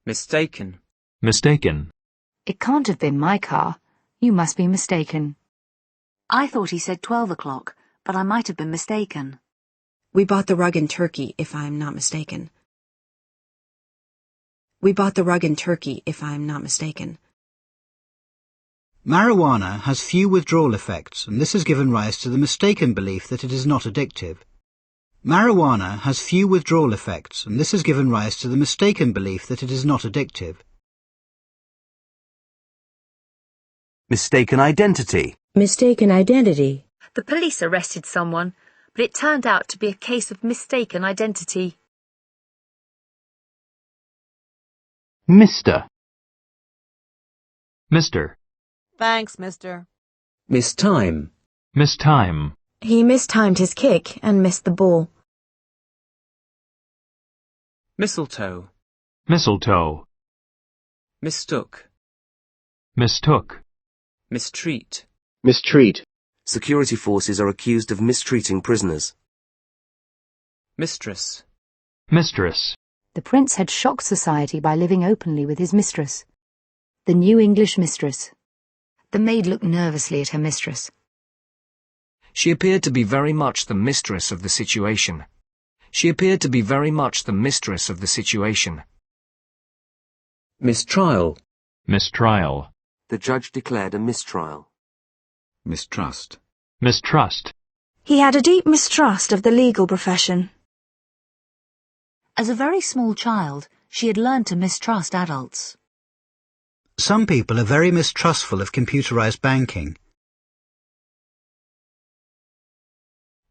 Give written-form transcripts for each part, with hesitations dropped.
Mistaken. Mistaken. It can't have been my car. You must be mistaken. I thought he said 12 o'clock, but I might have been mistaken. We bought the rug in Turkey, if I am not mistaken. We bought the rug in Turkey, if I am not mistaken. Marijuana has few withdrawal effects, and this has given rise to the mistaken belief that it is not addictive. Marijuana has few withdrawal effects, and this has given rise to the mistaken belief that it is not addictive. Mistaken identity. Mistaken identity. The police arrested someone, but it turned out to be a case of mistaken identity. Mr. Mr. Thanks, mister. Mistime. Mistime. He mistimed his kick and missed the ball. Mistletoe. Mistletoe. Mistook. Mistook. Mistreat. Mistreat. Security forces are accused of mistreating prisoners. Mistress. Mistress. The prince had shocked society by living openly with his mistress. The new English mistress. The maid looked nervously at her mistress. She appeared to be very much the mistress of the situation. She appeared to be very much the mistress of the situation. Mistrial. Mistrial. The judge declared a mistrial. Mistrust. Mistrust. He had a deep mistrust of the legal profession. As a very small child, she had learned to mistrust adults. Some people are very mistrustful of computerized banking.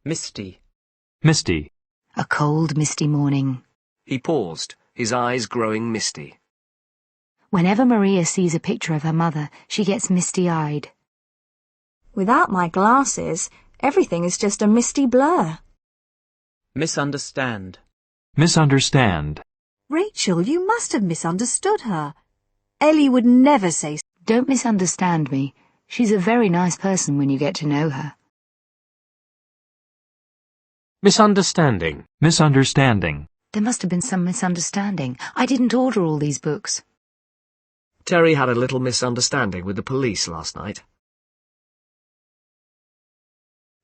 Misty. Misty. A cold, misty morning. He paused, his eyes growing misty. Whenever Maria sees a picture of her mother, she gets misty-eyed. Without my glasses, everything is just a misty blur. Misunderstand. Misunderstand. Rachel, you must have misunderstood her. Ellie would never say... Don't misunderstand me. She's a very nice person when you get to know her. Misunderstanding. Misunderstanding. There must have been some misunderstanding. I didn't order all these books. Terry had a little misunderstanding with the police last night.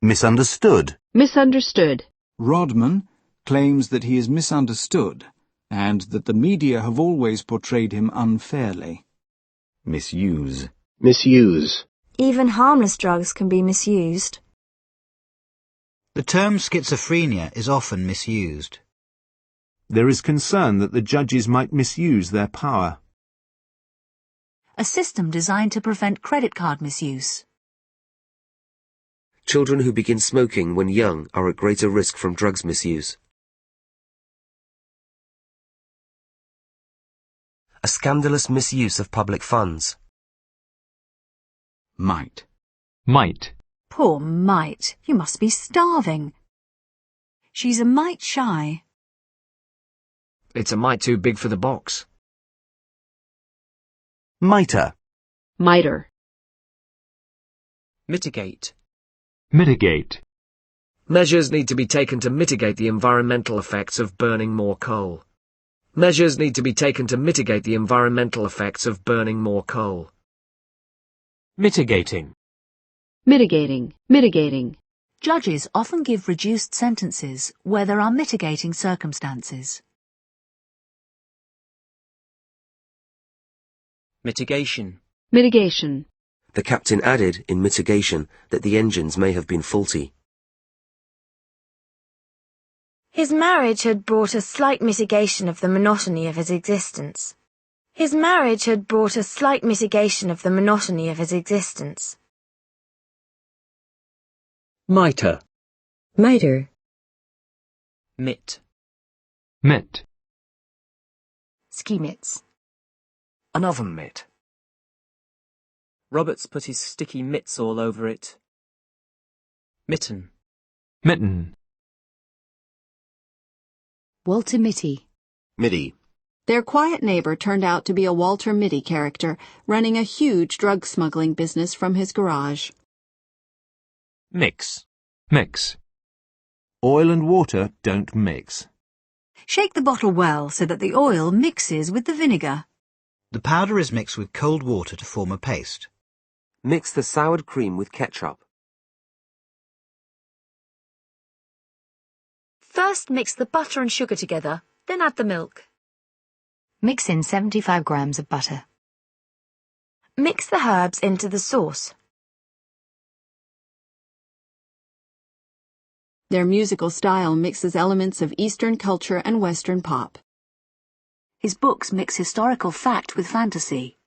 Misunderstood. Misunderstood. Rodman claims that he is misunderstood and that the media have always portrayed him unfairly. Misuse. Misuse. Even harmless drugs can be misused. The term schizophrenia is often misused. There is concern that the judges might misuse their power. A system designed to prevent credit card misuse. Children who begin smoking when young are at greater risk from drugs misuse. A scandalous misuse of public funds. Might. Might. Poor mite, you must be starving. She's a mite shy. It's a mite too big for the box. Miter. Miter. Mitigate. Mitigate. Measures need to be taken to mitigate the environmental effects of burning more coal. Measures need to be taken to mitigate the environmental effects of burning more coal. Mitigating. Mitigating. Mitigating. Judges often give reduced sentences where there are mitigating circumstances. Mitigation. Mitigation. The captain added, in mitigation, that the engines may have been faulty. His marriage had brought a slight mitigation of the monotony of his existence. His marriage had brought a slight mitigation of the monotony of his existence. Miter. Miter. Mitt. Mitt. Ski mitts. An oven mitt. Roberts put his sticky mitts all over it. Mitten. Mitten. Walter Mitty. Midi. Their quiet neighbor turned out to be a Walter Mitty character, running a huge drug smuggling business from his garage. Mix. Mix. Oil and water don't mix. Shake the bottle well so that the oil mixes with the vinegar. The powder is mixed with cold water to form a paste. Mix the soured cream with ketchup. First mix the butter and sugar together, then add the milk. Mix in 75 grams of butter. Mix the herbs into the sauce. Their musical style mixes elements of Eastern culture and Western pop. His books mix historical fact with fantasy.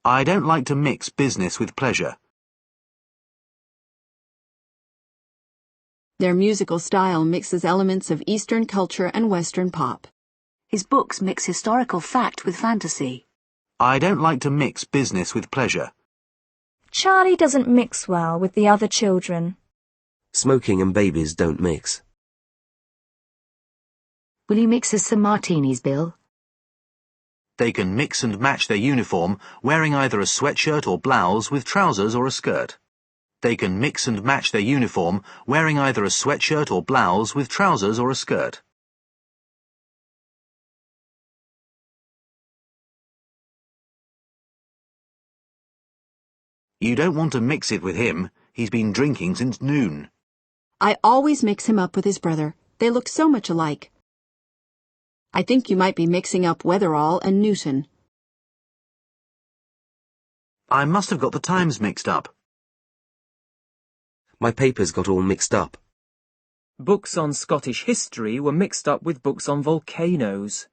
I don't like to mix business with pleasure. Their musical style mixes elements of Eastern culture and Western pop. His books mix historical fact with fantasy. I don't like to mix business with pleasure. Charlie doesn't mix well with the other children. Smoking and babies don't mix. Will you mix us some martinis, Bill? They can mix and match their uniform, wearing either a sweatshirt or blouse with trousers or a skirt. They can mix and match their uniform, wearing either a sweatshirt or blouse with trousers or a skirt. You don't want to mix it with him. He's been drinking since noon. I always mix him up with his brother. They look so much alike. I think you might be mixing up Weatherall and Newton. I must have got the times mixed up. My papers got all mixed up. Books on Scottish history were mixed up with books on volcanoes.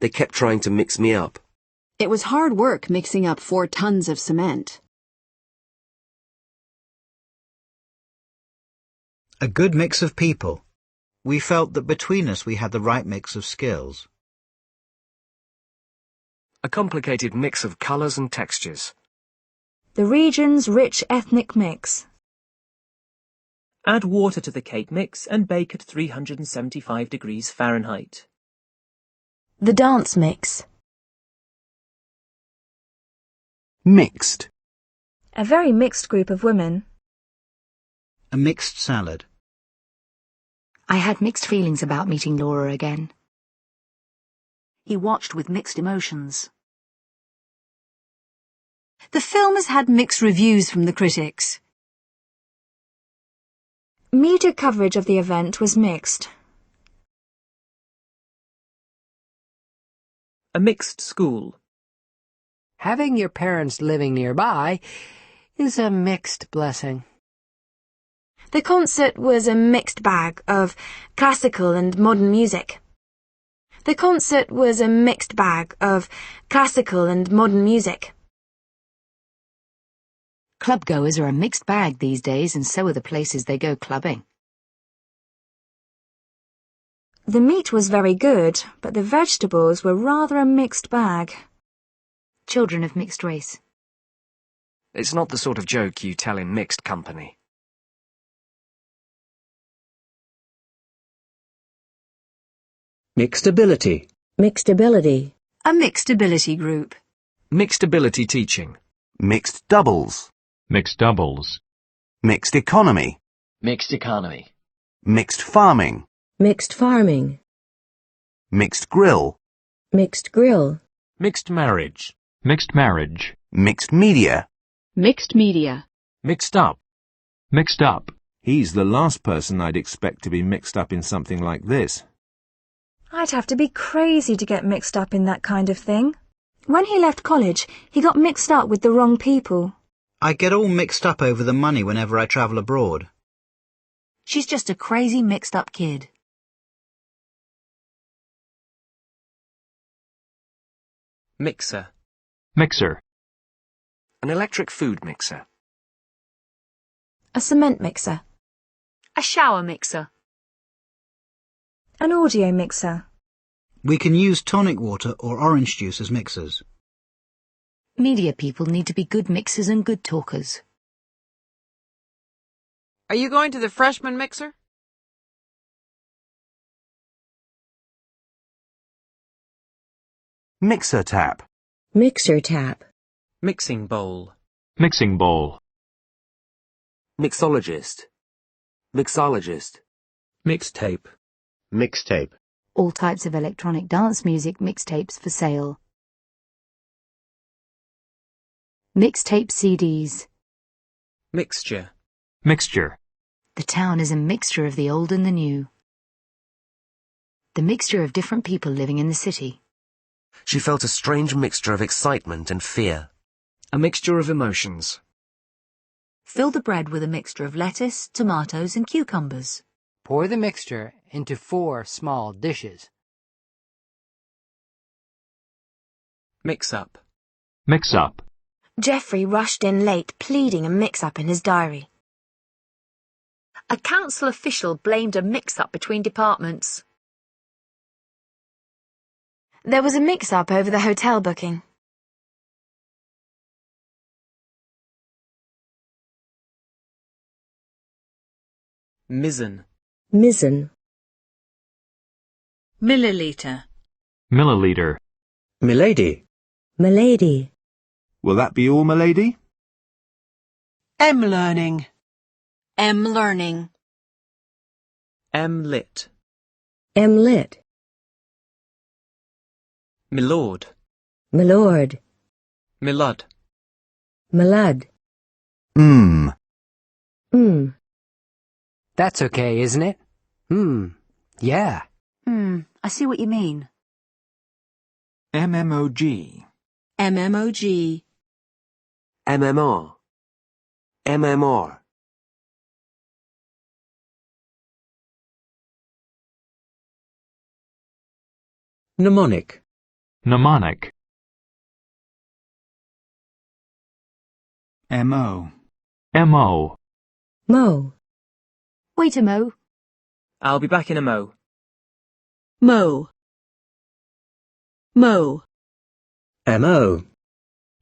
They kept trying to mix me up. It was hard work mixing up 4 tons of cement. A good mix of people. We felt that between us we had the right mix of skills. A complicated mix of colours and textures. The region's rich ethnic mix. Add water to the cake mix and bake at 375 degrees Fahrenheit. The dance mix. Mixed. A very mixed group of women. A mixed salad. I had mixed feelings about meeting Laura again. He watched with mixed emotions. The film has had mixed reviews from the critics. Media coverage of the event was mixed. A mixed school. Having your parents living nearby is a mixed blessing. The concert was a mixed bag of classical and modern music. The concert was a mixed bag of classical and modern music. Clubgoers are a mixed bag these days, and so are the places they go clubbing. The meat was very good, but the vegetables were rather a mixed bag. Children of mixed race. It's not the sort of joke you tell in mixed company. Mixed ability. Mixed ability. A mixed ability group. Mixed ability teaching. Mixed doubles. Mixed doubles. Mixed economy. Mixed economy. Mixed farming. Mixed farming. Mixed grill. Mixed grill. Mixed marriage. Mixed marriage. Mixed media. Mixed media. Mixed up. Mixed up. He's the last person I'd expect to be mixed up in something like this. I'd have to be crazy to get mixed up in that kind of thing. When he left college, he got mixed up with the wrong people. I get all mixed up over the money whenever I travel abroad. She's just a crazy mixed-up kid. Mixer. Mixer. An electric food mixer. A cement mixer. A shower mixer. An audio mixer. We can use tonic water or orange juice as mixers. Media people need to be good mixers and good talkers. Are you going to the freshman mixer? Mixer tap. Mixer tap. Mixing bowl. Mixing bowl. Mixologist. Mixologist. Mixtape. Mixtape. All types of electronic dance music mixtapes for sale. Mixtape CDs. Mixture. Mixture. The town is a mixture of the old and the new. The mixture of different people living in the city. She felt a strange mixture of excitement and fear. A mixture of emotions. Fill the bread with a mixture of lettuce, tomatoes and cucumbers. Pour the mixture into 4 small dishes. Mix up. Mix up. Geoffrey rushed in late, pleading a mix-up in his diary. A council official blamed a mix-up between departments. There was a mix-up over the hotel booking. Mizzen. Mizzen. Milliliter. Milliliter. Milady. Milady. Will that be all, milady? M-learning. M-learning. M-lit. M-lit. Milord. Milord. Milud. Milad. That's okay, isn't it? Yeah. I see what you mean. MMOG. MMOG. MMR. MMR. Mnemonic. Mnemonic. MO. MO. Mo. Wait a mo. I'll be back in a mo. Mo. Mo. MO.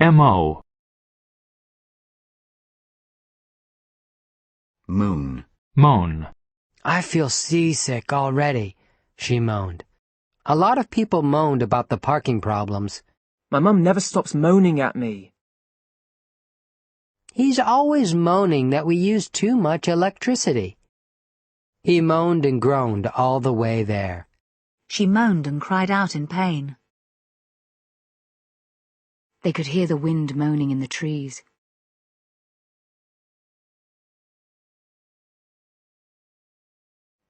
MO. Moon. Moan. I feel seasick already, she moaned. A lot of people moaned about the parking problems. My mum never stops moaning at me. He's always moaning that we use too much electricity. He moaned and groaned all the way there. She moaned and cried out in pain. They could hear the wind moaning in the trees.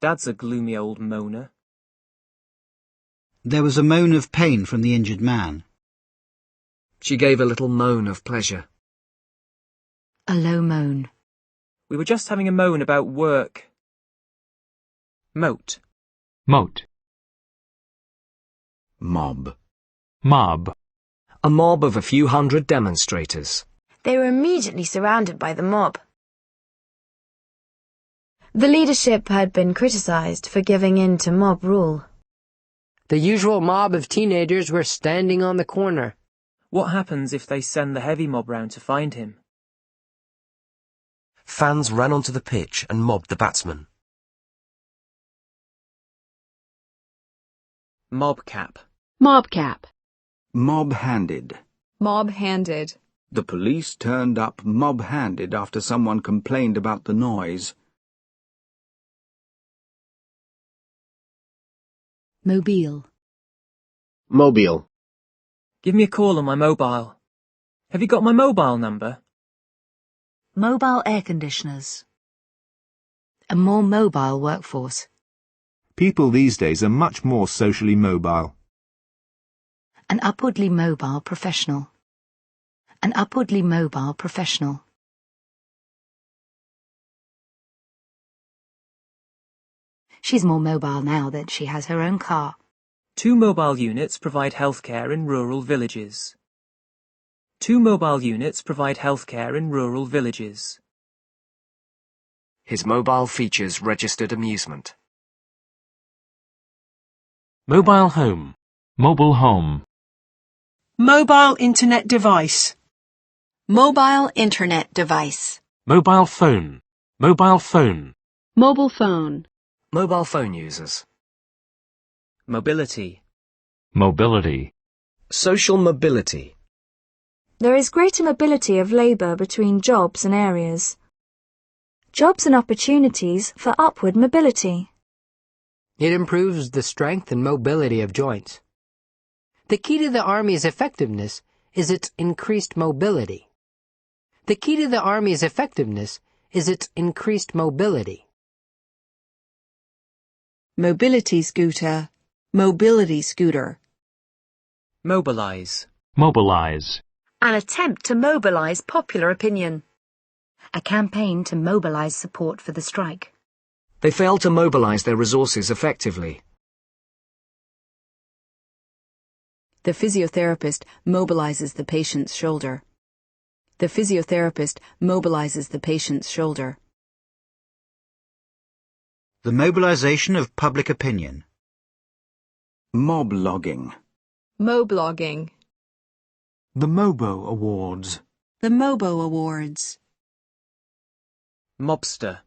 Dad's a gloomy old moaner. There was a moan of pain from the injured man. She gave a little moan of pleasure. A low moan. We were just having a moan about work. Moat. Moat. Mob. Mob. A mob of a few hundred demonstrators. They were immediately surrounded by the mob. The leadership had been criticized for giving in to mob rule. The usual mob of teenagers were standing on the corner. What happens if they send the heavy mob round to find him? Fans ran onto the pitch and mobbed the batsman. Mob cap. Mob cap. Mob-handed. Mob-handed. The police turned up mob-handed after someone complained about the noise. Mobile. Mobile. Give me a call on my mobile. Have you got my mobile number? Mobile air conditioners. A more mobile workforce. People these days are much more socially mobile. An upwardly mobile professional. An upwardly mobile professional. She's more mobile now that she has her own car. 2 mobile units provide healthcare in rural villages. 2 mobile units provide healthcare in rural villages. His mobile features registered amusement. Mobile home. Mobile home. Mobile internet device. Mobile internet device. Mobile phone. Mobile phone. Mobile phone. Mobile phone users. Mobility. Mobility. Social mobility. There is greater mobility of labour between jobs and areas. Jobs and opportunities for upward mobility. It improves the strength and mobility of joints. The key to the Army's effectiveness is its increased mobility. The key to the Army's effectiveness is its increased mobility. Mobility scooter, mobility scooter. Mobilize. Mobilize. An attempt to mobilize popular opinion. A campaign to mobilize support for the strike. They failed to mobilize their resources effectively. The physiotherapist mobilizes the patient's shoulder. The physiotherapist mobilizes the patient's shoulder. The mobilization of public opinion. Moblogging. Moblogging. The Mobo Awards. The Mobo Awards. Mobster.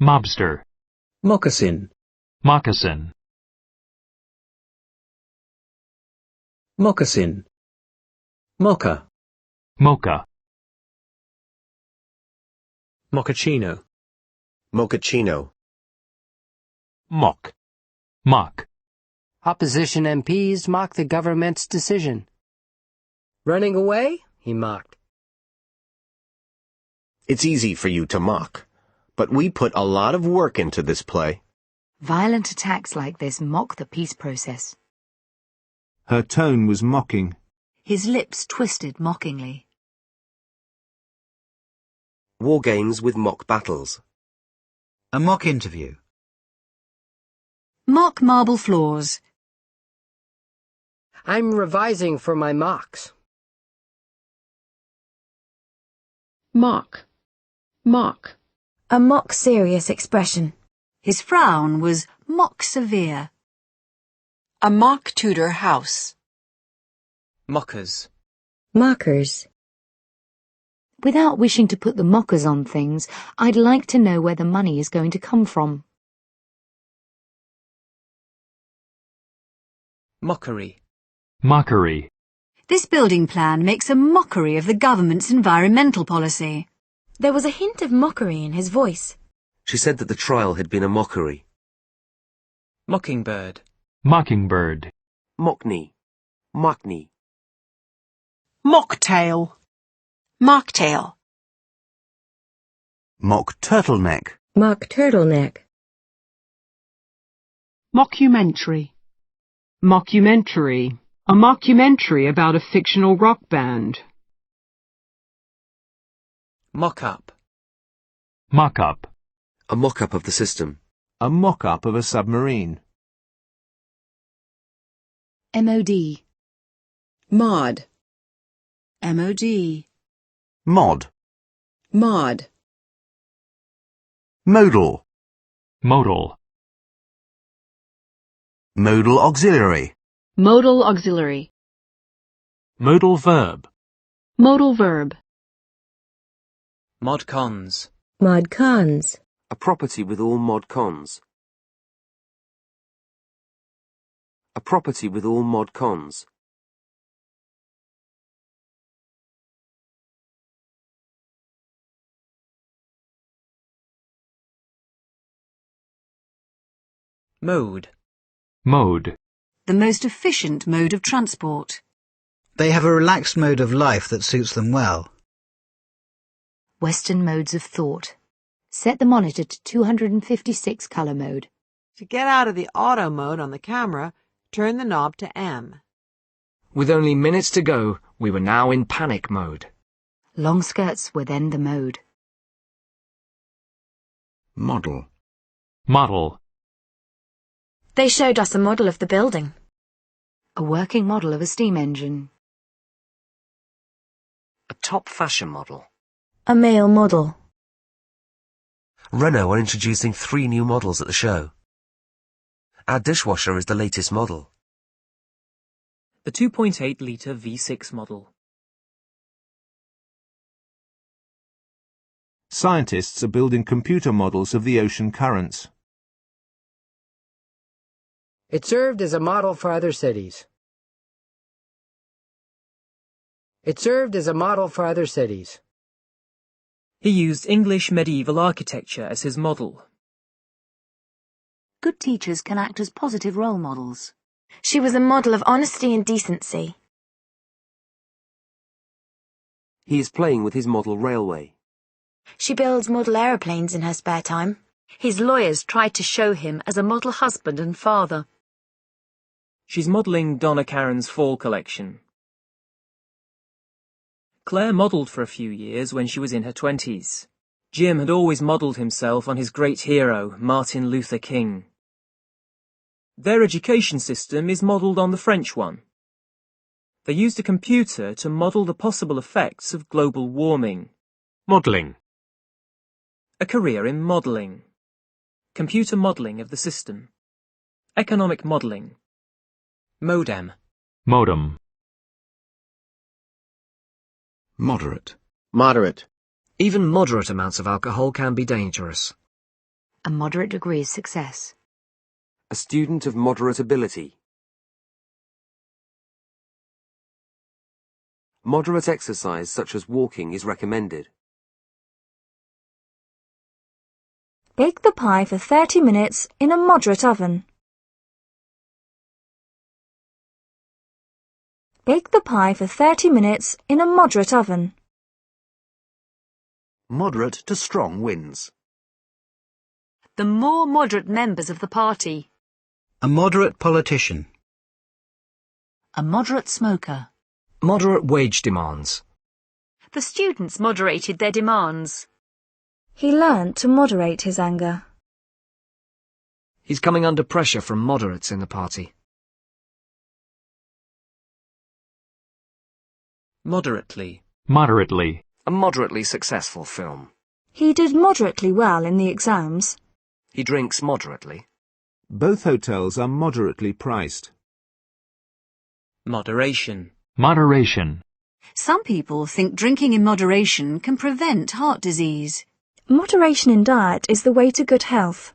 Mobster. Moccasin. Moccasin. Moccasin. Mocha. Mocha. Mochaccino. Mochaccino. Mock. Mock. Opposition MPs mock the government's decision. Running away? He mocked. It's easy for you to mock, but we put a lot of work into this play. Violent attacks like this mock the peace process. Her tone was mocking. His lips twisted mockingly. War games with mock battles. A mock interview. Mock marble floors. I'm revising for my mocks. Mock. Mock. A mock serious expression. His frown was mock severe. A mock Tudor house. Mockers. Mockers. Without wishing to put the mockers on things, I'd like to know where the money is going to come from. Mockery. Mockery. This building plan makes a mockery of the government's environmental policy. There was a hint of mockery in his voice. She said that the trial had been a mockery. Mockingbird. Mockingbird. Mockney. Mockney. Mocktail. Mocktail. Mock turtleneck. Mock turtleneck. Mockumentary. Mockumentary. A mockumentary about a fictional rock band. Mock-up. Mock-up. A mock-up of the system. A mock-up of a submarine. MOD. Mod. MOD. Mod. Mod. Modal. Modal. Modal auxiliary. Modal auxiliary. Modal verb. Modal verb. Mod cons. Mod cons. A property with all mod cons. A property with all mod cons. Mode. Mode. The most efficient mode of transport. They have a relaxed mode of life that suits them well. Western modes of thought. Set the monitor to 256 color mode. To get out of the auto mode on the camera, turn the knob to M. With only minutes to go, we were now in panic mode. Long skirts were then the mode. Model. Model. They showed us a model of the building. A working model of a steam engine. A top fashion model. A male model. Renault are introducing 3 new models at the show. Our dishwasher is the latest model. The 2.8-litre V6 model. Scientists are building computer models of the ocean currents. It served as a model for other cities. It served as a model for other cities. He used English medieval architecture as his model. Good teachers can act as positive role models. She was a model of honesty and decency. He is playing with his model railway. She builds model aeroplanes in her spare time. His lawyers tried to show him as a model husband and father. She's modelling Donna Karen's fall collection. Claire modelled for a few years when she was in her 20s. Jim had always modelled himself on his great hero, Martin Luther King. Their education system is modelled on the French one. They used a computer to model the possible effects of global warming. Modelling. A career in modelling. Computer modelling of the system. Economic modelling. Modem. Modem. Moderate. Moderate. Even moderate amounts of alcohol can be dangerous. A moderate degree of success. A student of moderate ability. Moderate exercise such as walking is recommended. Bake the pie for 30 minutes in a moderate oven. Bake the pie for 30 minutes in a moderate oven. Moderate to strong wins. The more moderate members of the party. A moderate politician. A moderate smoker. Moderate wage demands. The students moderated their demands. He learned to moderate his anger. He's coming under pressure from moderates in the party. Moderately. Moderately. A moderately successful film. He did moderately well in the exams. He drinks moderately. Both hotels are moderately priced. Moderation. Moderation. Some people think drinking in moderation can prevent heart disease. Moderation in diet is the way to good health.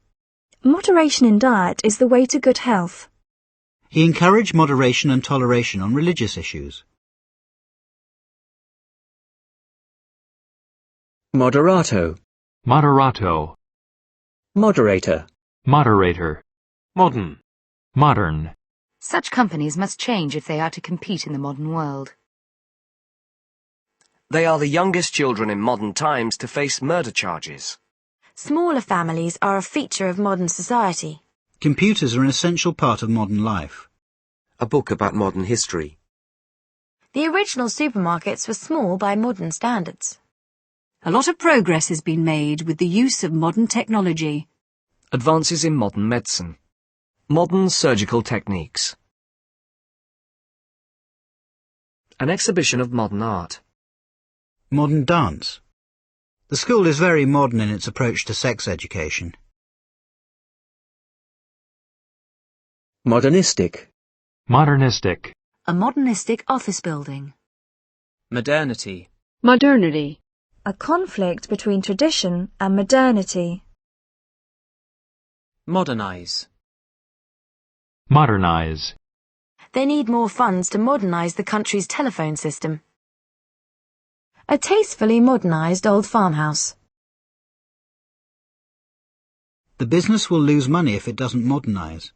Moderation in diet is the way to good health. He encouraged moderation and toleration on religious issues. Moderato. Moderato. Moderator. Moderator. Modern. Modern. Such companies must change if they are to compete in the modern world. They are the youngest children in modern times to face murder charges. Smaller families are a feature of modern society. Computers are an essential part of modern life. A book about modern history. The original supermarkets were small by modern standards. A lot of progress has been made with the use of modern technology. Advances in modern medicine. Modern surgical techniques. An exhibition of modern art. Modern dance. The school is very modern in its approach to sex education. Modernistic. Modernistic. A modernistic office building. Modernity. Modernity. A conflict between tradition and modernity. Modernize. Modernize. They need more funds to modernize the country's telephone system. A tastefully modernized old farmhouse. The business will lose money if it doesn't modernize.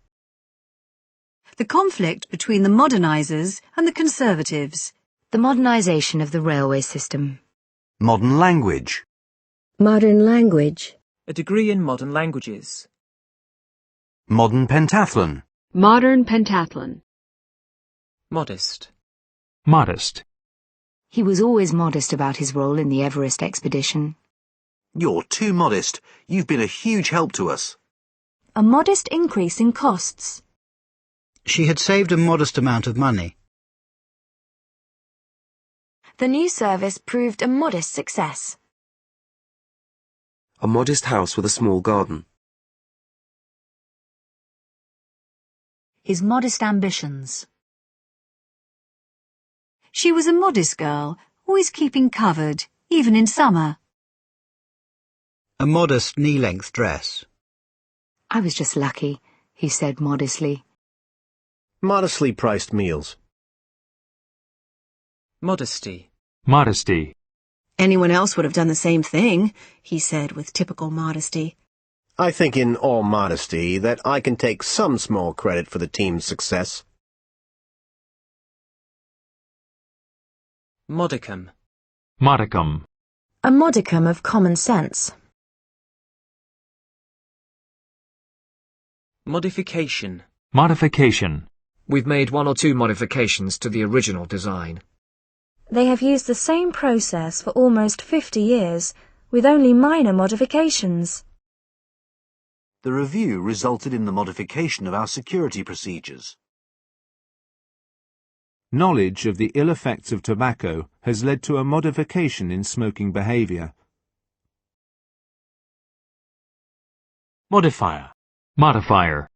The conflict between the modernizers and the conservatives. The modernization of the railway system. Modern language. Modern language. A degree in modern languages. Modern pentathlon. Modern pentathlon. Modest. Modest. He was always modest about his role in the Everest expedition. You're too modest. You've been a huge help to us. A modest increase in costs. She had saved a modest amount of money. The new service proved a modest success. A modest house with a small garden. His modest ambitions. She was a modest girl, always keeping covered, even in summer. A modest knee-length dress. I was just lucky, he said modestly. Modestly priced meals. Modesty. Modesty. Anyone else would have done the same thing, he said with typical modesty. I think in all modesty that I can take some small credit for the team's success. Modicum. Modicum. A modicum of common sense. Modification. Modification. We've made 1 or 2 modifications to the original design. They have used the same process for almost 50 years, with only minor modifications. The review resulted in the modification of our security procedures. Knowledge of the ill effects of tobacco has led to a modification in smoking behaviour. Modifier. Modifier.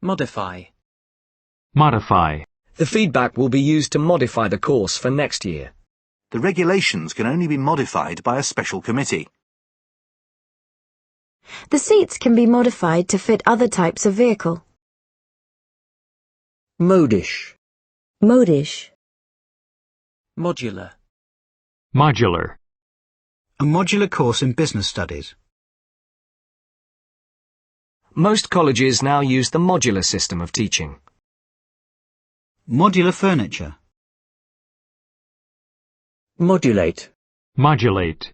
Modify. Modify. The feedback will be used to modify the course for next year. The regulations can only be modified by a special committee. The seats can be modified to fit other types of vehicle. Modish. Modish. Modular. Modular. A modular course in business studies. Most colleges now use the modular system of teaching. Modular furniture. Modulate. Modulate.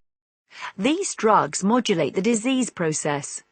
These drugs modulate the disease process.